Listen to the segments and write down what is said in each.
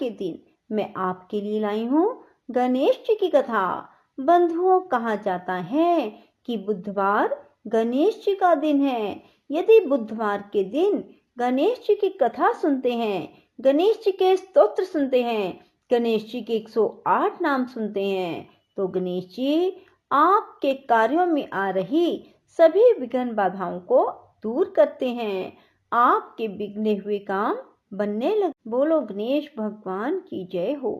के दिन मैं आपके लिए लाई हूँ गणेश जी की कथा। बंधुओं, कहा जाता है कि बुधवार गणेश जी का दिन है। यदि बुधवार के दिन गणेश जी की कथा सुनते हैं, गणेश जी के स्तोत्र सुनते हैं, गणेश जी के 108 नाम सुनते हैं, तो गणेश जी आपके कार्यों में आ रही सभी विघ्न बाधाओं को दूर करते हैं। आपके बिगड़े हुए काम बनने लगे। बोलो गणेश भगवान की जय हो।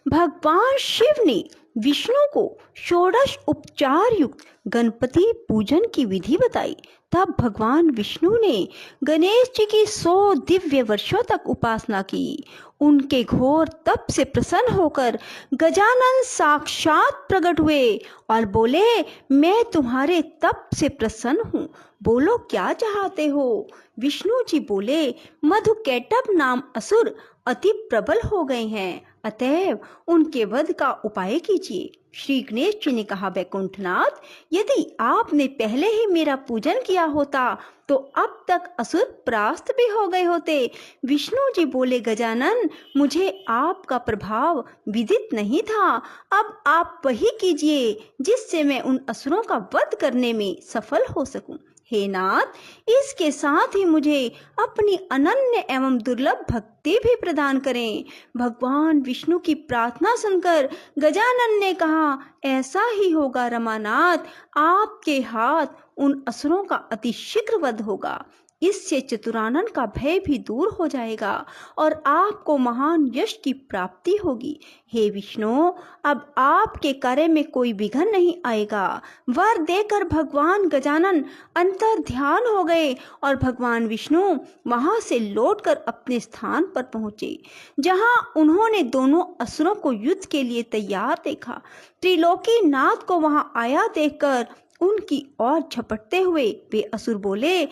भगवान शिव ने विष्णु को षोडश उपचार युक्त गणपति पूजन की विधि बताई। तब भगवान विष्णु ने गणेश जी की 100 दिव्य वर्षों तक उपासना की। उनके घोर तप से प्रसन्न होकर गजानन साक्षात प्रकट हुए और बोले, मैं तुम्हारे तप से प्रसन्न हूँ, बोलो क्या चाहते हो। विष्णु जी बोले, मधुकैटभ नाम असुर अति प्रबल हो गए हैं, अतएव उनके वध का उपाय कीजिए। श्री गणेश जी ने कहा, वैकुंठनाथ, यदि आपने पहले ही मेरा पूजन किया होता तो अब तक असुर परास्त भी हो गए होते। विष्णु जी बोले, गजानन, मुझे आपका प्रभाव विदित नहीं था, अब आप वही कीजिए जिससे मैं उन असुरों का वध करने में सफल हो सकूं। हे नाथ, इसके साथ ही मुझे अपनी अनन्य एवं दुर्लभ भक्ति भी प्रदान करें। भगवान विष्णु की प्रार्थना सुनकर गजानन ने कहा, ऐसा ही होगा रमानाथ, आपके हाथ उन असुरों का अति शीघ्र वध होगा। इससे चतुरानन का भय भी दूर हो जाएगा और आपको महान यश की प्राप्ति होगी। हे विष्णु, अब आपके कार्य में कोई विघ्न नहीं आएगा। वर देकर भगवान गजानन अंतर ध्यान हो गए और भगवान विष्णु वहां से लौटकर अपने स्थान पर पहुंचे, जहां उन्होंने दोनों असुरों को युद्ध के लिए तैयार देखा। त्रिलोकी नाथ को वहां आया देखकर उनकी ओर झपटते हुए वे असुर बोले,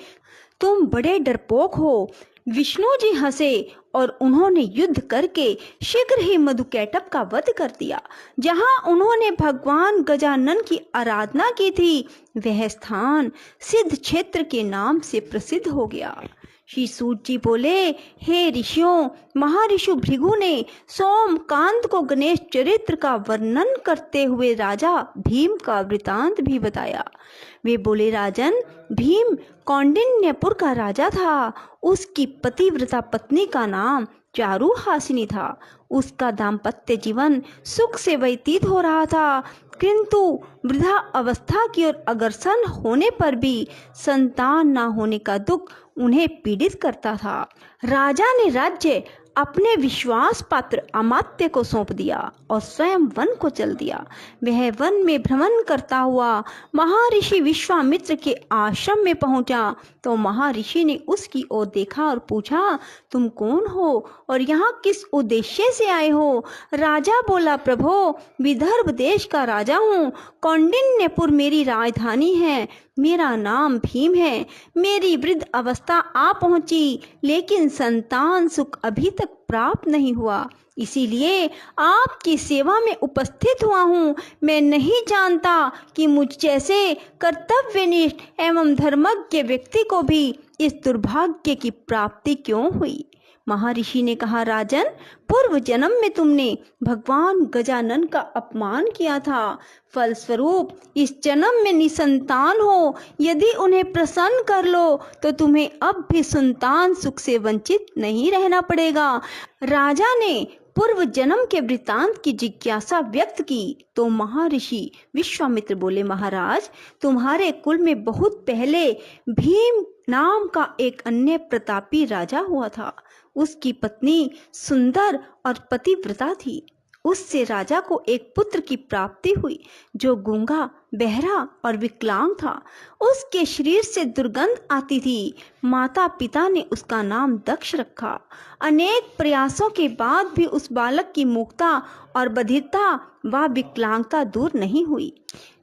तुम बड़े डरपोक हो। विष्णु जी हंसे और उन्होंने युद्ध करके शीघ्र ही मधुकैटभ का वध कर दिया। जहां उन्होंने भगवान गजानन की आराधना की थी, वह स्थान सिद्ध क्षेत्र के नाम से प्रसिद्ध हो गया। श्री सूत जी बोले, हे ऋषियों, महर्षि भृगु ने सोमकांत को गणेश चरित्र का वर्णन करते हुए राजा भीम का वृतांत भी बताया। वे बोले, राजन, भीम कौंडिन्यपुर का राजा था। उसकी पतिव्रता पत्नी का नाम चारुहासिनी था। उसका दाम्पत्य जीवन सुख से व्यतीत हो रहा था, किंतु वृद्धा अवस्था की ओर अग्रसर होने पर भी संतान न होने का दुख उन्हें पीड़ित करता था। राजा ने राज्य अपने विश्वास पात्र अमात्य को सौंप दिया और स्वयं वन को चल दिया। वह वन में भ्रमण करता हुआ महर्षि विश्वामित्र के आश्रम में पहुंचा तो महर्षि ने उसकी ओर देखा और पूछा, तुम कौन हो और यहाँ किस उद्देश्य से आए हो। राजा बोला, प्रभो, विदर्भ देश का राजा हूँ, कौंडिन्यपुर मेरी राजधानी है, मेरा नाम भीम है। मेरी वृद्ध अवस्था आ पहुंची, लेकिन संतान सुख अभी तक प्राप्त नहीं हुआ, इसीलिए आपकी सेवा में उपस्थित हुआ हूँ। मैं नहीं जानता कि मुझ जैसे कर्तव्यनिष्ठ एवं धर्मज्ञ व्यक्ति को भी इस दुर्भाग्य की प्राप्ति क्यों हुई। महर्षि ने कहा, राजन, पूर्व जन्म में तुमने भगवान गजानन का अपमान किया था, फलस्वरूप इस जन्म में निसंतान हो। यदि उन्हें प्रसन्न कर लो तो तुम्हें अब भी संतान सुख से वंचित नहीं रहना पड़ेगा। राजा ने पूर्व जन्म के वृतांत की जिज्ञासा व्यक्त की तो महर्षि विश्वामित्र बोले, महाराज, तुम्हारे कुल में बहुत पहले भीम नाम का एक अन्य प्रतापी राजा हुआ था। उसकी पत्नी सुंदर और पतिव्रता थी। उससे राजा को एक पुत्र की प्राप्ति हुई जो गूंगा, बहरा और विकलांग था। उसके शरीर से दुर्गंध आती थी। माता पिता ने उसका नाम दक्ष रखा। अनेक प्रयासों के बाद भी उस बालक की मूकता और बधिरता व विकलांगता दूर नहीं हुई।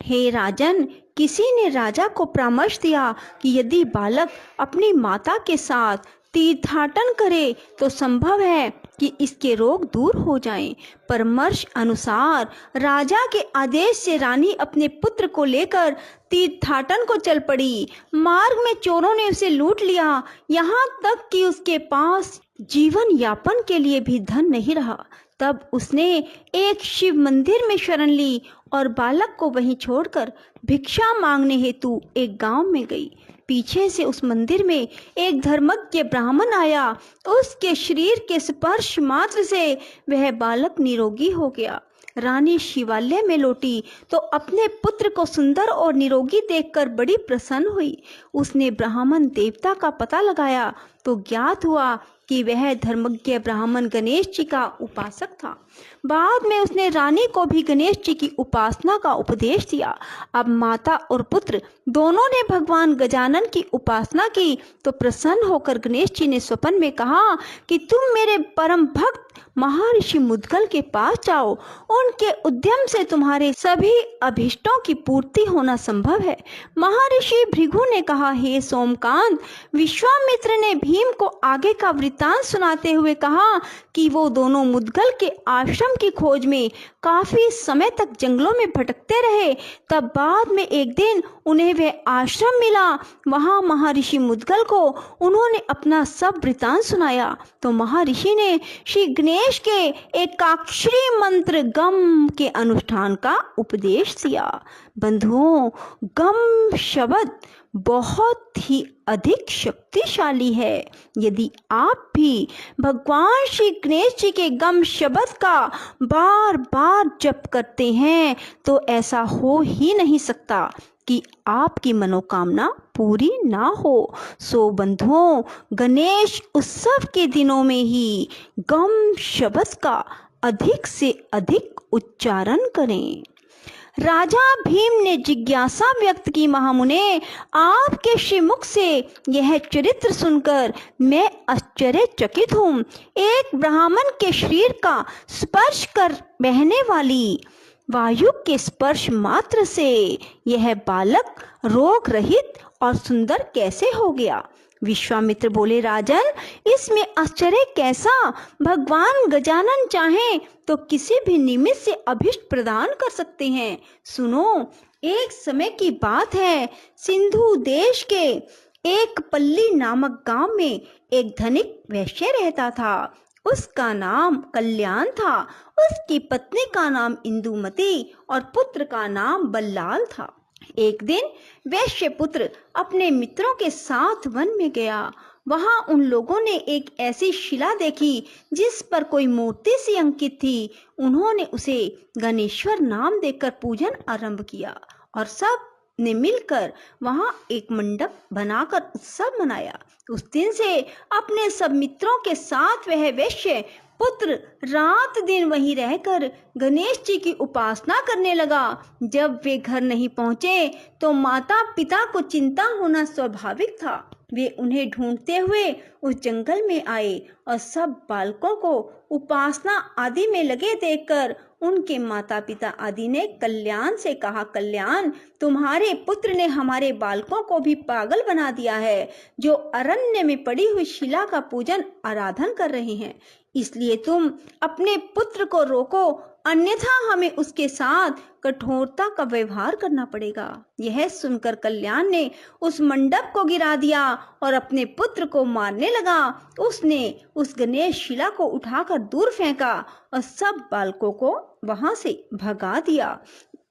हे राजन, किसी ने राजा को परामर्श दिया कि यदि बालक अपनी माता के साथ तीर्थाटन करे तो संभव है कि इसके रोग दूर हो जाएं। परामर्श अनुसार राजा के आदेश से रानी अपने पुत्र को लेकर तीर्थाटन को चल पड़ी। मार्ग में चोरों ने उसे लूट लिया, यहाँ तक कि उसके पास जीवन यापन के लिए भी धन नहीं रहा। तब उसने एक शिव मंदिर में शरण ली और बालक को वहीं छोड़कर भिक्षा मांगने हेतु एक गांव में गई। पीछे से उस मंदिर में एक धर्मज्ञ ब्राह्मण आया। उसके शरीर के स्पर्श मात्र से वह बालक निरोगी हो गया। रानी शिवालय में लौटी तो अपने पुत्र को सुंदर और निरोगी देखकर बड़ी प्रसन्न हुई। उसने ब्राह्मण देवता का पता लगाया तो ज्ञात हुआ कि वह धर्मज्ञ ब्राह्मण गणेश जी का उपासक था। बाद में उसने रानी को भी गणेश जी की उपासना का उपदेश दिया। अब माता और पुत्र दोनों ने भगवान गजानन की उपासना की तो प्रसन्न होकर गणेश जी ने स्वप्न में कहा कि तुम मेरे परम भक्त महर्षि मुद्गल के पास जाओ, उनके उद्यम से तुम्हारे सभी अभिष्टों की पूर्ति होना संभव है। महर्षि भृगु ने कहा, हे सोमकांत, विश्वामित्र ने भीम को आगे का वृत्तांत सुनाते हुए कहा कि वो दोनों मुद्गल के आश्रम की खोज में काफी समय तक जंगलों में भटकते रहे। तब बाद में एक दिन उन्हें वह आश्रम मिला। वहां महर्षि मुद्गल को उन्होंने अपना सब वृत्तांत सुनाया तो महर्षि ने श्री गणेश के एकाक्षरी मंत्र गम के अनुष्ठान का उपदेश दिया। बंधुओं, गम शब्द बहुत ही अधिक शक्तिशाली है। यदि आप भी भगवान श्री गणेश जी के गम शब्द का बार बार जप करते हैं तो ऐसा हो ही नहीं सकता कि आपकी मनोकामना पूरी ना हो। सो बंधुओं, गणेश उत्सव के दिनों में ही गम शब्द का अधिक से अधिक उच्चारण करें। राजा भीम ने जिज्ञासा व्यक्त की, महामुने, आपके श्रीमुख से यह चरित्र सुनकर मैं आश्चर्यचकित हूँ। एक ब्राह्मण के शरीर का स्पर्श कर बहने वाली वायु के स्पर्श मात्र से यह बालक रोग रहित और सुंदर कैसे हो गया? विश्वामित्र बोले, राजन, इसमें आश्चर्य कैसा? भगवान गजानन चाहें तो किसी भी निमित्त से अभिष्ट प्रदान कर सकते हैं। सुनो, एक समय की बात है, सिंधु देश के एक पल्ली नामक गांव में एक धनिक वैश्य रहता था। उसका नाम कल्याण था। उसकी पत्नी का नाम इंदुमती और पुत्र का नाम बल्लाल था। एक दिन वैश्य पुत्र अपने मित्रों के साथ वन में गया। वहां उन लोगों ने एक ऐसी शिला देखी जिस पर कोई मूर्ति सी अंकित थी। उन्होंने उसे गणेश्वर नाम देकर पूजन आरंभ किया और सब ने मिलकर वहां एक मंडप बनाकर उत्सव मनाया। उस दिन से अपने सब मित्रों के साथ वह वैश्य पुत्र रात दिन वहीं रहकर गणेश जी की उपासना करने लगा। जब वे घर नहीं पहुंचे तो माता पिता को चिंता होना स्वाभाविक था। वे उन्हें ढूंढते हुए उस जंगल में आए और सब बालकों को उपासना आदि में लगे देखकर उनके माता पिता आदि ने कल्याण से कहा, कल्याण, तुम्हारे पुत्र ने हमारे बालकों को भी पागल बना दिया है, जो अरण्य में पड़ी हुई शिला का पूजन आराधन कर रहे हैं। इसलिए तुम अपने पुत्र को रोको, अन्यथा हमें उसके साथ कठोरता का व्यवहार करना पड़ेगा। यह सुनकर कल्याण ने उस मंडप को गिरा दिया और अपने पुत्र को मारने लगा। उसने उस गणेश शिला को उठाकर दूर फेंका और सब बालकों को वहां से भगा दिया।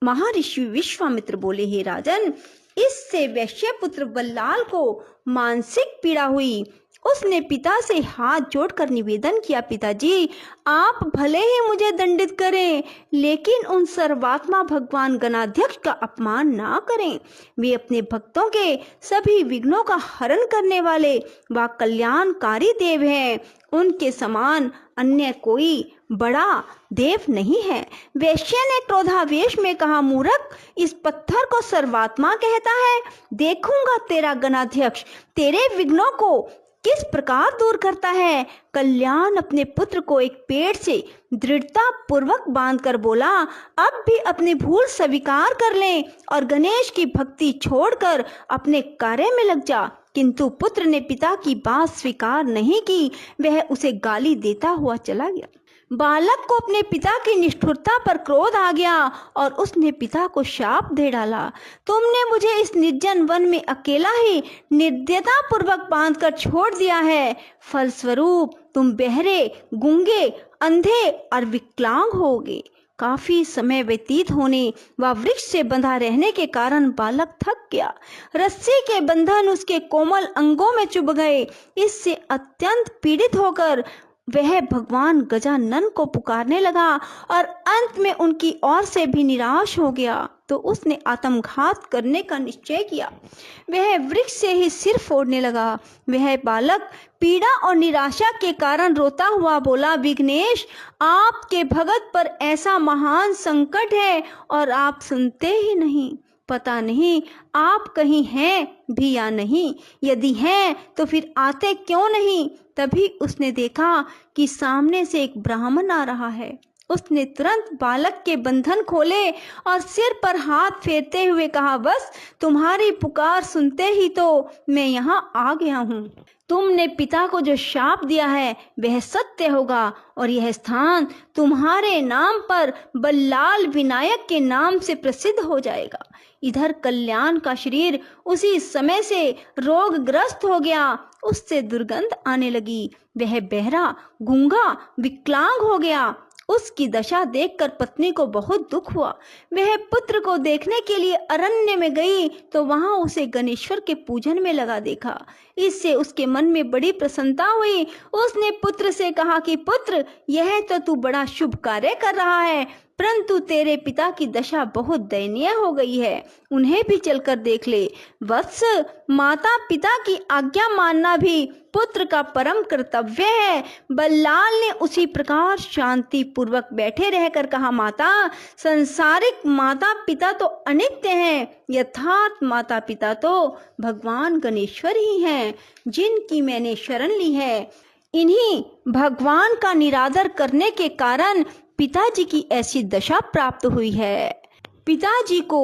महर्षि विश्वामित्र बोले, हे राजन, इससे वैश्य पुत्र बल्लाल को मानसिक पीड़ा हुई। उसने पिता से हाथ जोड़कर निवेदन किया, पिताजी, आप भले ही मुझे दंडित करें, लेकिन उन सर्वात्मा भगवान गणाध्यक्ष का अपमान ना करें। वे अपने भक्तों के सभी विघ्नों का हरण करने वाले व कल्याणकारी देव हैं। उनके समान अन्य कोई बड़ा देव नहीं है। वैश्य ने क्रोधावेश में कहा, मूर्ख, इस पत्थर को सर्वात्मा कहता है। देखूंगा तेरा गणाध्यक्ष तेरे विघ्नों को किस प्रकार दूर करता है। कल्याण अपने पुत्र को एक पेड़ से दृढ़ता पूर्वक बांधकर बोला, अब भी अपनी भूल स्वीकार कर ले और गणेश की भक्ति छोड़कर अपने कार्य में लग जा। किंतु पुत्र ने पिता की बात स्वीकार नहीं की। वह उसे गाली देता हुआ चला गया। बालक को अपने पिता की निष्ठुरता पर क्रोध आ गया और उसने पिता को शाप दे डाला, तुमने मुझे इस निर्जन वन में अकेला ही निर्दयता पूर्वक बांधकर छोड़ दिया है। फलस्वरूप तुम बहरे, गूंगे, अंधे और विकलांग होगे। काफी समय व्यतीत होने व वृक्ष से बंधा रहने के कारण बालक थक गया। रस्सी के बंधन उसके कोमल अंगों में चुभ गए। इससे अत्यंत पीड़ित होकर वह भगवान गजानन को पुकारने लगा और अंत में उनकी ओर से भी निराश हो गया तो उसने आत्मघात करने का निश्चय किया। वह वृक्ष से ही सिर फोड़ने लगा। वह बालक पीड़ा और निराशा के कारण रोता हुआ बोला, विघ्नेश, आपके भगत पर ऐसा महान संकट है और आप सुनते ही नहीं। पता नहीं आप कहीं हैं भी या नहीं। यदि हैं तो फिर आते क्यों नहीं। तभी उसने देखा कि सामने से एक ब्राह्मण आ रहा है। उसने तुरंत बालक के बंधन खोले और सिर पर हाथ फेरते हुए कहा, बस तुम्हारी पुकार सुनते ही तो मैं यहाँ आ गया हूँ। तुमने पिता को जो शाप दिया है वह सत्य होगा और यह स्थान तुम्हारे नाम पर बल्लाल विनायक के नाम से प्रसिद्ध हो जाएगा। इधर कल्याण का शरीर उसी समय से रोगग्रस्त हो गया। उससे दुर्गंध आने लगी। वह बहरा, गूंगा, विकलांग हो गया। उसकी दशा देखकर पत्नी को बहुत दुख हुआ। वह पुत्र को देखने के लिए अरण्य में गई तो वहां उसे गणेश्वर के पूजन में लगा देखा। इससे उसके मन में बड़ी प्रसन्नता हुई। उसने पुत्र से कहा कि पुत्र, यह तो तू बड़ा शुभ कार्य कर रहा है, परंतु तेरे पिता की दशा बहुत दयनीय हो गई है। उन्हें भी चलकर देख ले। वत्स, माता पिता की आज्ञा मानना भी पुत्र का परम कर्तव्य है। बल्लाल ने उसी प्रकार शांति पूर्वक बैठे रहकर कहा, माता, संसारिक माता पिता तो अनित्य हैं, यथार्थ माता पिता तो भगवान गणेश्वर ही हैं, जिनकी मैंने शरण ली है। इन्हीं भगवान का निरादर करने के कारण पिताजी की ऐसी दशा प्राप्त हुई है। पिताजी को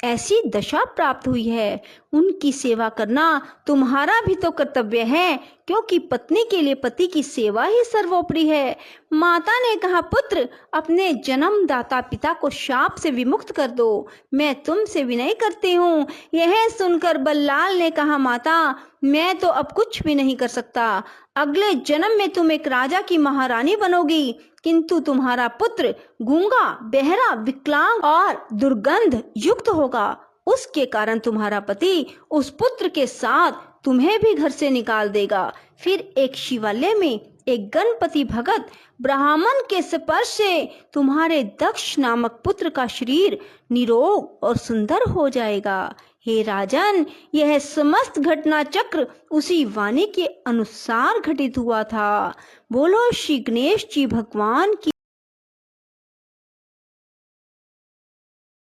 ऐसी दशा प्राप्त हुई है। उनकी सेवा करना तुम्हारा भी तो कर्तव्य है, क्योंकि पत्नी के लिए पति की सेवा ही सर्वोपरि है। माता ने कहा, पुत्र, अपने जन्मदाता पिता को शाप से विमुक्त कर दो। मैं तुमसे विनय करती हूँ। यह सुनकर बल्लाल ने कहा, माता, मैं तो अब कुछ भी नहीं कर सकता। अगले जन्म में तुम एक राजा की महारानी बनोगी, किंतु तुम्हारा पुत्र गूंगा, बहरा, विकलांग और दुर्गंध युक्त होगा। उसके कारण तुम्हारा पति उस पुत्र के साथ तुम्हें भी घर से निकाल देगा। फिर एक शिवालय में एक गणपति भगत ब्राह्मण के स्पर्श से तुम्हारे दक्ष नामक पुत्र का शरीर निरोग और सुंदर हो जाएगा। हे राजन, यह समस्त घटना चक्र उसी वाणी के अनुसार घटित हुआ था। बोलो श्री गणेश जी भगवान की।